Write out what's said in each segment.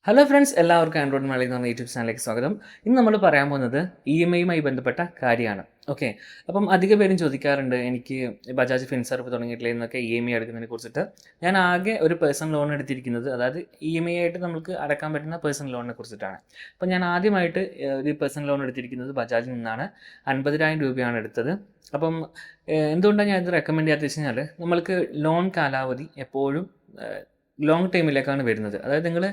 Hello friends, എല്ലാവർക്കും Android Malayali എന്ന് പറഞ്ഞ യൂട്യൂബ് ചാനലിലേക്ക് സ്വാഗതം. ഇന്ന് നമ്മൾ പറയാൻ പോകുന്നത് EMI ബന്ധപ്പെട്ട കാര്യമാണ്. ഓക്കെ, അപ്പം അധിക പേരും ചോദിക്കാറുണ്ട്, എനിക്ക് ബജാജ് ഫിൻസർവ് തുടങ്ങിയിട്ടില്ല എന്നൊക്കെ EMI എടുക്കുന്നതിനെ കുറിച്ചിട്ട്. ഞാൻ ആകെ ഒരു പേഴ്സണൽ ലോൺ എടുത്തിരിക്കുന്നത്, അതായത് EMI ആയിട്ട് നമുക്ക് അടക്കാൻ പറ്റുന്ന പേഴ്സണൽ ലോണിനെ കുറിച്ചിട്ടാണ്. അപ്പം ഞാൻ ആദ്യമായിട്ട് ഒരു പേഴ്സണൽ ലോൺ എടുത്തിരിക്കുന്നത് ബജാജിൽ നിന്നാണ്. 50,000 രൂപയാണ് എടുത്തത്. അപ്പം എന്തുകൊണ്ടാണ് ഞാൻ ഇത് റെക്കമെൻഡ് ചെയ്യാത്തത് വെച്ച് കഴിഞ്ഞാൽ, നമ്മൾക്ക് ലോൺ കാലാവധി എപ്പോഴും ലോങ് ടൈമിലേക്കാണ് വരുന്നത്. അതായത് നിങ്ങൾ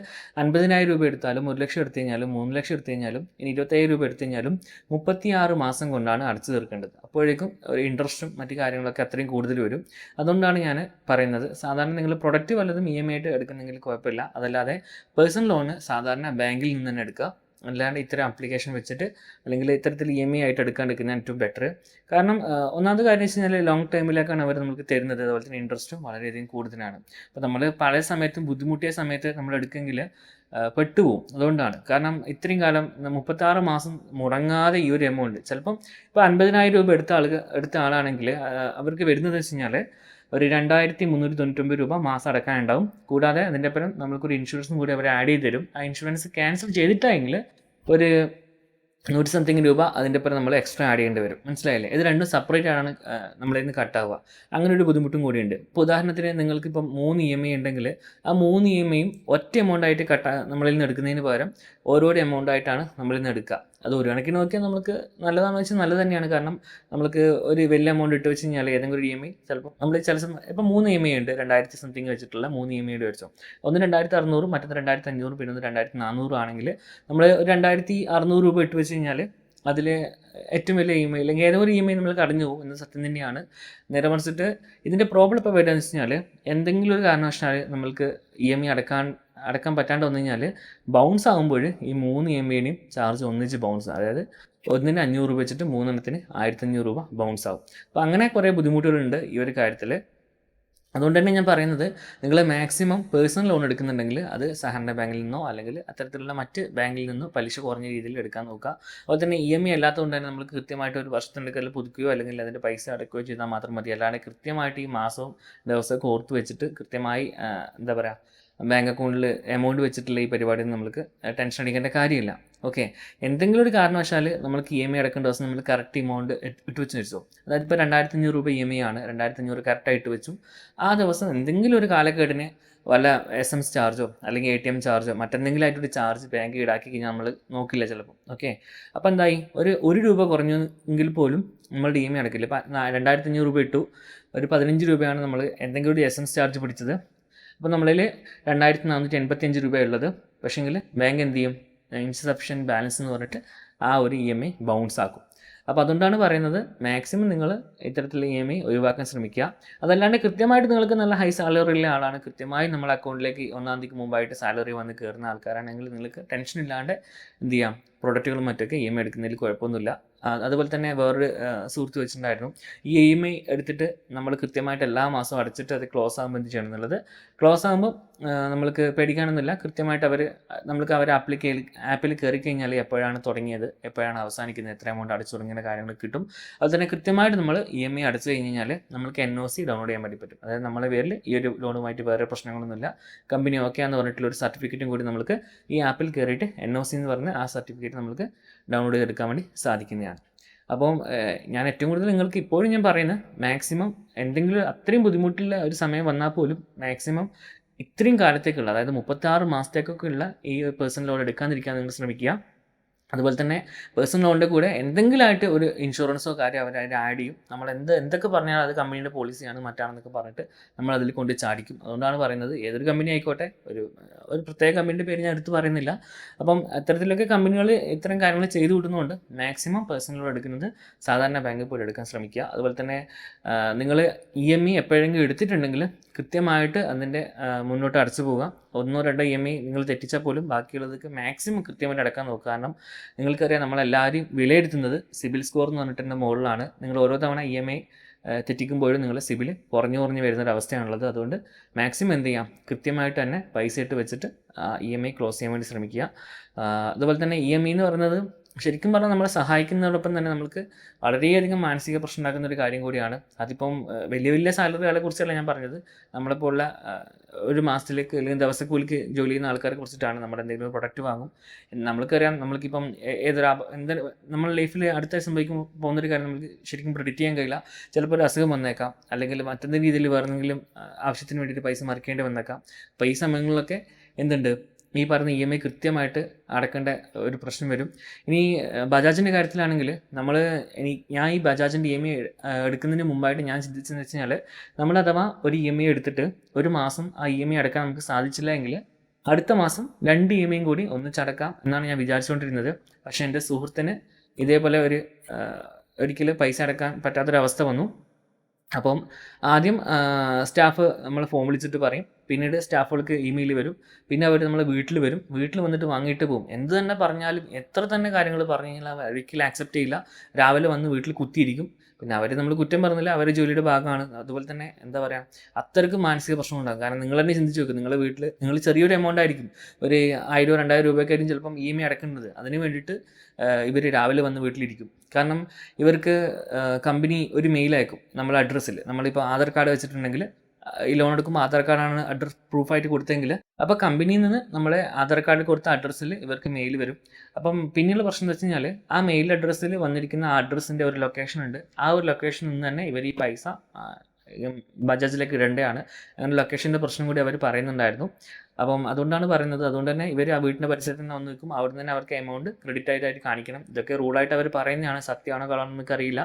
50,000 രൂപ എടുത്താലും 1,00,000 എടുത്തു കഴിഞ്ഞാലും 3,00,000 എടുത്തു കഴിഞ്ഞാലും ഇനി 25,000 രൂപ എടുത്തു കഴിഞ്ഞാലും 36 മാസം കൊണ്ടാണ് അടച്ചു തീർക്കേണ്ടത്. അപ്പോഴേക്കും ഒരു ഇൻട്രസ്റ്റും മറ്റു കാര്യങ്ങളൊക്കെ അത്രയും കൂടുതൽ വരും. അതുകൊണ്ടാണ് ഞാൻ പറയുന്നത്, സാധാരണ നിങ്ങൾ പ്രൊഡക്റ്റ് വല്ലതും EMI ആയിട്ട് എടുക്കുന്നെങ്കിൽ കുഴപ്പമില്ല. അതല്ലാതെ പേഴ്സണൽ ലോണ് സാധാരണ ബാങ്കിൽ നിന്ന് തന്നെ എടുക്കുക. അല്ലാണ്ട് ഇത്തരം ആപ്ലിക്കേഷൻ വെച്ചിട്ട് അല്ലെങ്കിൽ ഇത്തരത്തിൽ EMI ആയിട്ട് എടുക്കാണ്ടിരിക്കുന്നതാണ് ഏറ്റവും ബെറ്റർ. കാരണം ഒന്നാമത്തെ കാര്യം വെച്ച് കഴിഞ്ഞാൽ ലോങ് ടൈമിലേക്കാണ് അവർ നമുക്ക് തരുന്നത്. അതുപോലെ തന്നെ ഇൻട്രസ്റ്റും വളരെയധികം കൂടുതലാണ്. അപ്പോൾ നമ്മൾ പല സമയത്തും ബുദ്ധിമുട്ടിയ സമയത്ത് നമ്മൾ എടുക്കുമെങ്കിൽ പെട്ടുപോകും. അതുകൊണ്ടാണ്, കാരണം ഇത്രയും കാലം 36 മാസം മുടങ്ങാതെ ഈ ഒരു എമൗണ്ട്, ചിലപ്പം ഇപ്പോൾ 50,000 രൂപ എടുത്ത ആളാണെങ്കിൽ അവർക്ക് വരുന്നത് വെച്ച് കഴിഞ്ഞാൽ ഒരു 2,399 രൂപ മാസം അടക്കാനുണ്ടാവും. കൂടാതെ അതിൻ്റെ ഒപ്പം നമുക്കൊരു ഇൻഷുറൻസും കൂടി അവർ ആഡ് ചെയ്ത് തരും. ആ ഇൻഷുറൻസ് ക്യാൻസൽ ചെയ്തിട്ടായെങ്കിൽ ഒരു 100 സംതിങ് രൂപ അതിൻ്റെ ഒപ്പം നമ്മൾ എക്സ്ട്രാ ആഡ് ചെയ്യേണ്ടി വരും. മനസ്സിലായില്ലേ? ഇത് രണ്ടും സെപ്പറേറ്റ് ആണ് നമ്മളിൽ നിന്ന് കട്ടാവുക. അങ്ങനെ ഒരു ബുദ്ധിമുട്ടും കൂടിയുണ്ട്. ഇപ്പോൾ ഉദാഹരണത്തിന് നിങ്ങൾക്കിപ്പം 3 EMI ഉണ്ടെങ്കിൽ ആ 3 EMIയും ഒറ്റ എമൗണ്ട് ആയിട്ട് നമ്മളിൽ നിന്ന് എടുക്കുന്നതിന് പകരം ഓരോരോ എമൗണ്ട് ആയിട്ടാണ് നമ്മളിൽ നിന്ന് എടുക്കുക. അത് ഒരു കണക്കിന് നോക്കിയാൽ നമുക്ക് നല്ലതാണെന്ന് വെച്ചാൽ നല്ലത് തന്നെയാണ്. കാരണം നമുക്ക് ഒരു വലിയ എമൗണ്ട് ഇട്ട് വെച്ച് കഴിഞ്ഞാൽ ഏതെങ്കിലും ഒരു EMI ചിലപ്പോൾ നമ്മൾ ചില സമയം ഇപ്പം 3 EMI ഉണ്ട്, 2,000 സംതിങ് വെച്ചിട്ടുള്ള 3 EMI മേടിച്ചോ. ഒന്ന് 2,600, മറ്റൊന്ന് 2,500, പിന്നെ ഒന്ന് 2,400 ആണെങ്കിൽ നമ്മൾ 2,600 രൂപ ഇട്ട് വെച്ച് കഴിഞ്ഞാൽ അതിൽ ഏറ്റവും വലിയ EMI അല്ലെങ്കിൽ ഏതോ ഒരു EMI നമ്മൾ കടഞ്ഞു പോകും എന്ന് സത്യം തന്നെയാണ്. നേരെ മറിച്ചിട്ട് ഇതിൻ്റെ പ്രോബ്ലം ഇപ്പോൾ വരികയെന്ന് വെച്ച് കഴിഞ്ഞാൽ, എന്തെങ്കിലും ഒരു കാരണവശാൽ നമ്മൾക്ക് EMI അടക്കാൻ പറ്റാണ്ട് വന്നു കഴിഞ്ഞാൽ ബൗൺസ് ആകുമ്പോൾ ഈ 3 EMIയുടെയും ചാർജ് ഒന്നിച്ച് ബൗൺസ്, അതായത് ഒന്നിന് 500 രൂപ വെച്ചിട്ട് 3 1,500 രൂപ ബൗൺസ് ആവും. അപ്പോൾ അങ്ങനെ കുറേ ബുദ്ധിമുട്ടുകളുണ്ട് ഈ ഒരു കാര്യത്തിൽ. അതുകൊണ്ട് തന്നെ ഞാൻ പറയുന്നത്, നിങ്ങൾ മാക്സിമം പേഴ്സണൽ ലോൺ എടുക്കുന്നുണ്ടെങ്കിൽ അത് സഹകരണ ബാങ്കിൽ നിന്നോ അല്ലെങ്കിൽ അത്തരത്തിലുള്ള മറ്റ് ബാങ്കിൽ നിന്നോ പലിശ കുറഞ്ഞ രീതിയിൽ എടുക്കാൻ നോക്കുക. അതുപോലെ തന്നെ EMI അല്ലാത്തതുകൊണ്ട് തന്നെ നമുക്ക് കൃത്യമായിട്ട് ഒരു വർഷത്തിൻ്റെ പുതുക്കുകയോ അല്ലെങ്കിൽ അതിൻ്റെ പൈസ അടയ്ക്കുകയോ ചെയ്താൽ മാത്രം മതി. അല്ലാതെ കൃത്യമായിട്ട് ഈ മാസവും ദിവസമൊക്കെ ഓർത്ത് വെച്ചിട്ട് കൃത്യമായി എന്താ പറയുക, ബാങ്ക് അക്കൗണ്ടിൽ എമൗണ്ട് വെച്ചിട്ടുള്ള ഈ പരിപാടിയൊന്നും നമ്മൾക്ക് ടെൻഷൻ അടിക്കേണ്ട കാര്യമില്ല. ഓക്കെ, എന്തെങ്കിലും ഒരു കാരണവശാൽ നമ്മൾക്ക് EMI അടക്കേണ്ട ദിവസം നമ്മൾ കറക്റ്റ് എമൗണ്ട് ഇട്ട് വെച്ച് വെച്ചോ. അതായത് ഇപ്പോൾ 2,500 രൂപ EMI ആണ്, 2,500 കറക്റ്റായിട്ട് വെച്ചു. ആ ദിവസം എന്തെങ്കിലും ഒരു കാലക്കേടിന് വല്ല SMS ചാർജോ അല്ലെങ്കിൽ ATM ചാർജോ മറ്റെന്തെങ്കിലും ആയിട്ടൊരു ചാർജ് ബാങ്ക് ഈടാക്കി കഴിഞ്ഞാൽ നമ്മൾ നോക്കില്ല ചിലപ്പോൾ. ഓക്കെ, അപ്പോൾ എന്തായി, ഒരു രൂപ കുറഞ്ഞെങ്കിൽ പോലും നമ്മളുടെ EMI അടക്കില്ല. ഇപ്പം 2,500 രൂപ ഇട്ടു, ഒരു 15 രൂപയാണ് നമ്മൾ എന്തെങ്കിലും ഒരു SMS ചാർജ് പിടിച്ചത്. അപ്പോൾ നമ്മളിൽ 2,485 രൂപയുള്ളത്, പക്ഷേങ്കിൽ ബാങ്ക് എന്ത് ചെയ്യും, ഇൻസഫിഷ്യൻറ്റ് ബാലൻസ് എന്ന് പറഞ്ഞിട്ട് ആ ഒരു EMI ബൗൺസ് ആക്കും. അപ്പോൾ അതുകൊണ്ടാണ് പറയുന്നത്, മാക്സിമം നിങ്ങൾ ഇത്തരത്തിലുള്ള EMI ഒഴിവാക്കാൻ ശ്രമിക്കുക. അതല്ലാണ്ട് കൃത്യമായിട്ട് നിങ്ങൾക്ക് നല്ല ഹൈ സാലറി ഉള്ള ആളാണ്, കൃത്യമായി നമ്മുടെ അക്കൗണ്ടിലേക്ക് 1-ാം തീയതിക്ക് മുമ്പായിട്ട് സാലറി വന്ന് കയറുന്ന ആൾക്കാരാണെങ്കിൽ നിങ്ങൾക്ക് ടെൻഷൻ ഇല്ലാണ്ട് എന്ത് ചെയ്യാം, പ്രൊഡക്റ്റുകളും മറ്റൊക്കെ EMI എടുക്കുന്നതിൽ കുഴപ്പമൊന്നുമില്ല. അതുപോലെ തന്നെ വേറൊരു സുഹൃത്ത് വെച്ചിട്ടുണ്ടായിരുന്നു, ഈ EMI എടുത്തിട്ട് നമ്മൾ കൃത്യമായിട്ട് എല്ലാ മാസവും അടച്ചിട്ട് അത് ക്ലോസ് ആകുമ്പോൾ എന്ത് ചെയ്യണം എന്നുള്ളത്. ക്ലോസ് ആകുമ്പോൾ നമ്മൾക്ക് പേടിക്കാനൊന്നുമില്ല. കൃത്യമായിട്ട് നമ്മൾക്ക് ആപ്പിൽ കയറി കഴിഞ്ഞാൽ എപ്പോഴാണ് തുടങ്ങിയത്, എപ്പോഴാണ് അവസാനിക്കുന്നത്, എത്ര എമൗണ്ട് അടച്ചു തുടങ്ങിയ കാര്യങ്ങൾ കിട്ടും. അതുപോലെ തന്നെ കൃത്യമായിട്ട് നമ്മൾ EMI അടച്ചു കഴിഞ്ഞ് കഴിഞ്ഞാൽ നമുക്ക് NOC ഡൗൺലോഡ് ചെയ്യാൻ വേണ്ടി പറ്റും. അതായത് നമ്മളെ പേരിൽ ഈ ഒരു ലോണുമായിട്ട് വേറെ പ്രശ്നങ്ങളൊന്നുമില്ല, കമ്പനി ഓക്കെ എന്ന് പറഞ്ഞിട്ടുള്ള ഒരു സർട്ടിഫിക്കറ്റും കൂടി നമുക്ക് ഈ ആപ്പിൽ കയറിയിട്ട് NOC എന്ന് പറഞ്ഞ് ആ സർട്ടിഫിക്കറ്റ് നമുക്ക് ഡൗൺലോഡ് ചെയ്തെടുക്കാൻ വേണ്ടി സാധിക്കുന്നതാണ്. അപ്പം ഞാൻ ഏറ്റവും കൂടുതൽ നിങ്ങൾക്ക് ഇപ്പോഴും ഞാൻ പറയുന്നത്, മാക്സിമം എന്തെങ്കിലും അത്രയും ബുദ്ധിമുട്ടുള്ള ഒരു സമയം വന്നാൽ പോലും മാക്സിമം ഇത്രയും കാലത്തേക്കുള്ള, അതായത് 36 മാസത്തേക്കൊക്കെ ഉള്ള ഈ പേഴ്സണൽ ലോൺ എടുക്കാതിരിക്കാൻ നിങ്ങൾ ശ്രമിക്കുക. അതുപോലെ തന്നെ പേഴ്സണൽ ലോണിൻ്റെ കൂടെ എന്തെങ്കിലുമായിട്ട് ഒരു ഇൻഷുറൻസോ കാര്യം അവരതിൽ ആഡ് ചെയ്യും. നമ്മൾ എന്തൊക്കെ പറഞ്ഞാൽ അത് കമ്പനിയുടെ പോളിസിയാണ് മറ്റാണെന്നൊക്കെ പറഞ്ഞിട്ട് നമ്മൾ അതിൽ കൊണ്ട് ചാടിക്കും. അതുകൊണ്ടാണ് പറയുന്നത്, ഏതൊരു കമ്പനി ആയിക്കോട്ടെ, ഒരു പ്രത്യേക കമ്പനിയുടെ പേര് ഞാൻ എടുത്ത് പറയുന്നില്ല. അപ്പം അത്തരത്തിലൊക്കെ കമ്പനികൾ ഇത്തരം കാര്യങ്ങൾ ചെയ്തു വിടുന്നതുകൊണ്ട് മാക്സിമം പേഴ്സണൽ ലോൺ എടുക്കുന്നത് സാധാരണ ബാങ്കിൽ പോയി എടുക്കാൻ ശ്രമിക്കുക. അതുപോലെ തന്നെ നിങ്ങൾ EMI എപ്പോഴെങ്കിലും എടുത്തിട്ടുണ്ടെങ്കിൽ കൃത്യമായിട്ട് അതിൻ്റെ മുന്നോട്ട് അടച്ചു പോവുക. 1-2 EMI നിങ്ങൾ തെറ്റിച്ചാൽ പോലും ബാക്കിയുള്ളതൊക്കെ മാക്സിമം കൃത്യമായിട്ട് അടക്കാൻ നോക്കുക. കാരണം നിങ്ങൾക്കറിയാം, നമ്മളെല്ലാവരും വിലയിരുത്തുന്നത് സിബിൽ സ്കോർ എന്ന് പറഞ്ഞിട്ടുള്ള മുകളിലാണ്. നിങ്ങൾ ഓരോ തവണ EMI തെറ്റിക്കുമ്പോഴും നിങ്ങളുടെ സിബിൽ കുറഞ്ഞു വരുന്നൊരവസ്ഥയാണുള്ളത്. അതുകൊണ്ട് മാക്സിമം എന്ത് ചെയ്യാം, കൃത്യമായിട്ട് തന്നെ പൈസ ഇട്ട് വെച്ചിട്ട് EMI ക്ലോസ് ചെയ്യാൻ വേണ്ടി ശ്രമിക്കുക. അതുപോലെ തന്നെ EMI എന്ന് പറയുന്നത് ശരിക്കും പറഞ്ഞാൽ നമ്മളെ സഹായിക്കുന്നതോടൊപ്പം തന്നെ നമുക്ക് വളരെയധികം മാനസിക പ്രശ്നം ഉണ്ടാക്കുന്ന ഒരു കാര്യം കൂടിയാണ്. അതിപ്പം വലിയ വലിയ സാലറികളെ കുറിച്ചല്ല ഞാൻ പറഞ്ഞത്. നമ്മളിപ്പോൾ ഉള്ള ഒരു മാസത്തിലേക്ക് അല്ലെങ്കിൽ ദിവസക്കൂലിക്ക് ജോലി ചെയ്യുന്ന ആൾക്കാരെ കുറിച്ചിട്ടാണ്. നമ്മുടെ എന്തെങ്കിലും പ്രൊഡക്റ്റ് വാങ്ങും, നമ്മൾക്കറിയാം നമ്മൾക്കിപ്പം ഏതൊരു എന്താ നമ്മുടെ ലൈഫിൽ അടുത്തായി സംഭവിക്കും പോകുന്നൊരു കാര്യം നമുക്ക് ശരിക്കും പ്രെഡിക്റ്റ് ചെയ്യാൻ കഴിയില്ല. ചിലപ്പോൾ ഒരു അസുഖം വന്നേക്കാം, അല്ലെങ്കിൽ മറ്റെന്തെങ്കിലും രീതിയിൽ വേറെ എന്തെങ്കിലും ആവശ്യത്തിന് വേണ്ടിയിട്ട് പൈസ മറിക്കേണ്ടി വന്നേക്കാം. അപ്പോൾ ഈ സമയങ്ങളിലൊക്കെ എന്തുണ്ട്, ഈ പറഞ്ഞ EMI കൃത്യമായിട്ട് അടക്കേണ്ട ഒരു പ്രശ്നം വരും. ഇനി ബജാജിൻ്റെ കാര്യത്തിലാണെങ്കിൽ ഞാൻ ഈ ബജാജിൻ്റെ EMI എടുക്കുന്നതിന് മുമ്പായിട്ട് ഞാൻ ചിന്തിച്ചതെന്ന് വെച്ച് കഴിഞ്ഞാൽ, നമ്മൾ അഥവാ ഒരു EMI എടുത്തിട്ട് ഒരു മാസം ആ EMI അടക്കാൻ നമുക്ക് സാധിച്ചില്ല എങ്കിൽ അടുത്ത മാസം 2 EMI കൂടി ഒന്നിച്ചടക്കാം എന്നാണ് ഞാൻ വിചാരിച്ചുകൊണ്ടിരുന്നത്. പക്ഷേ എൻ്റെ സുഹൃത്തിന് ഇതേപോലെ ഒരിക്കൽ പൈസ അടക്കാൻ പറ്റാത്തൊരവസ്ഥ വന്നു. അപ്പം ആദ്യം സ്റ്റാഫ് നമ്മൾ ഫോൺ വിളിച്ചിട്ട് പറയും, പിന്നീട് സ്റ്റാഫുകൾക്ക് ഇമെയിൽ വരും, പിന്നെ അവർ നമ്മളെ വീട്ടിൽ വരും, വീട്ടിൽ വന്നിട്ട് വാങ്ങിയിട്ട് പോകും. എന്ത് തന്നെ പറഞ്ഞാലും എത്ര തന്നെ കാര്യങ്ങൾ പറഞ്ഞു കഴിഞ്ഞാൽ ഒരിക്കലും ആക്സെപ്റ്റ് ചെയ്യില്ല. രാവിലെ വന്ന് വീട്ടിൽ കുത്തിയിരിക്കും. പിന്നെ അവർ നമ്മൾ കുറ്റം പറഞ്ഞില്ല, അവരുടെ ജോലിയുടെ ഭാഗമാണ്. അതുപോലെ തന്നെ എന്താ പറയുക, അത്രയ്ക്കും മാനസിക പ്രശ്നം ഉണ്ടാകും. കാരണം നിങ്ങൾ തന്നെ ചിന്തിച്ച് നോക്കും, നിങ്ങളുടെ വീട്ടിൽ നിങ്ങൾ ചെറിയൊരു എമൗണ്ട് ആയിരിക്കും, ഒരു 1000-2000 രൂപയ്ക്കായിരിക്കും ചിലപ്പം EMI അടക്കേണ്ടത്. അതിന് വേണ്ടിയിട്ട് ഇവർ രാവിലെ വന്ന് വീട്ടിലിരിക്കും. കാരണം ഇവർക്ക് കമ്പനി ഒരു മെയിൽ അയക്കും നമ്മളെ അഡ്രസ്സിൽ. നമ്മളിപ്പോൾ ആധാർ കാർഡ് വെച്ചിട്ടുണ്ടെങ്കിൽ ഈ ലോൺ എടുക്കുമ്പോൾ ആധാർ കാർഡാണ് അഡ്രസ് പ്രൂഫായിട്ട് കൊടുത്തെങ്കിൽ, അപ്പോൾ കമ്പനിയിൽ നിന്ന് നമ്മളെ ആധാർ കാർഡ് കൊടുത്ത അഡ്രസ്സിൽ ഇവർക്ക് മെയിൽ വരും. അപ്പം പിന്നെയുള്ള പ്രശ്നം എന്ന് വെച്ച് കഴിഞ്ഞാൽ, ആ മെയിൽ അഡ്രസ്സിൽ വന്നിരിക്കുന്ന ആ അഡ്രസ്സിൻ്റെ ഒരു ലൊക്കേഷൻ ഉണ്ട്. ആ ഒരു ലൊക്കേഷനിൽ നിന്ന് തന്നെ ഇവർ ഈ പൈസ ബജാജിലേക്ക് ഇടേണ്ടതാണ്. അങ്ങനെ ലൊക്കേഷൻ്റെ പ്രശ്നം കൂടി അവർ പറയുന്നുണ്ടായിരുന്നു. അപ്പം അതുകൊണ്ടാണ് പറയുന്നത്. അതുകൊണ്ട് തന്നെ ഇവർ ആ വീടിൻ്റെ പരിസരത്ത് നിന്ന് വന്ന് നിൽക്കും, അവിടെ തന്നെ അവർക്ക് എമൗണ്ട് ക്രെഡിറ്റ് ആയിട്ട് കാണിക്കണം. ഇതൊക്കെ റൂളായിട്ട് അവർ പറയുന്നതാണ്, സത്യമാണോ കളാണോ നമുക്കറിയില്ല.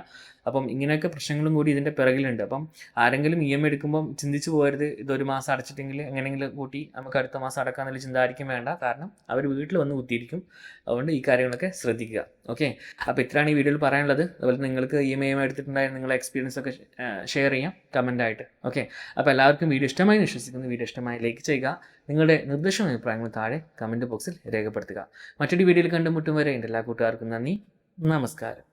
അപ്പം ഇങ്ങനെയൊക്കെ പ്രശ്നങ്ങളും കൂടി ഇതിൻ്റെ പിറകിലുണ്ട്. അപ്പം ആരെങ്കിലും EMI എടുക്കുമ്പം ചിന്തിച്ച് പോകരുത്, ഇതൊരു മാസം അടച്ചിട്ടെങ്കിൽ എങ്ങനെയെങ്കിലും കൂട്ടി നമുക്ക് അടുത്ത മാസം അടക്കാമെന്നുള്ള ചിന്തായിരിക്കും വേണ്ട. കാരണം അവർ വീട്ടിൽ വന്ന് കുത്തിയിരിക്കും. അതുകൊണ്ട് ഈ കാര്യങ്ങളൊക്കെ ശ്രദ്ധിക്കുക. ഓക്കെ, അപ്പോൾ ഇത്രയാണ് ഈ വീഡിയോയിൽ പറയാനുള്ളത്. അതുപോലെ നിങ്ങൾക്ക് EMI എടുത്തിട്ടുണ്ടായ നിങ്ങളുടെ എക്സ്പീരിയൻസ് ഒക്കെ ഷെയർ ചെയ്യാം കമൻറ്റായിട്ട്. ഓക്കെ, അപ്പോൾ എല്ലാവർക്കും വീഡിയോ ഇഷ്ടമായി വിശ്വസിക്കുന്നു. വീഡിയോ ഇഷ്ടമായി ലൈക്ക് ചെയ്യുക. നിങ്ങളുടെ നിർദ്ദേശവും അഭിപ്രായങ്ങളും താഴെ കമൻറ്റ് ബോക്സിൽ രേഖപ്പെടുത്തുക. മറ്റൊരു വീഡിയോയിൽ കണ്ടുമുട്ടും വരെ എൻ്റെ എല്ലാ കൂട്ടുകാർക്കും നന്ദി, നമസ്കാരം.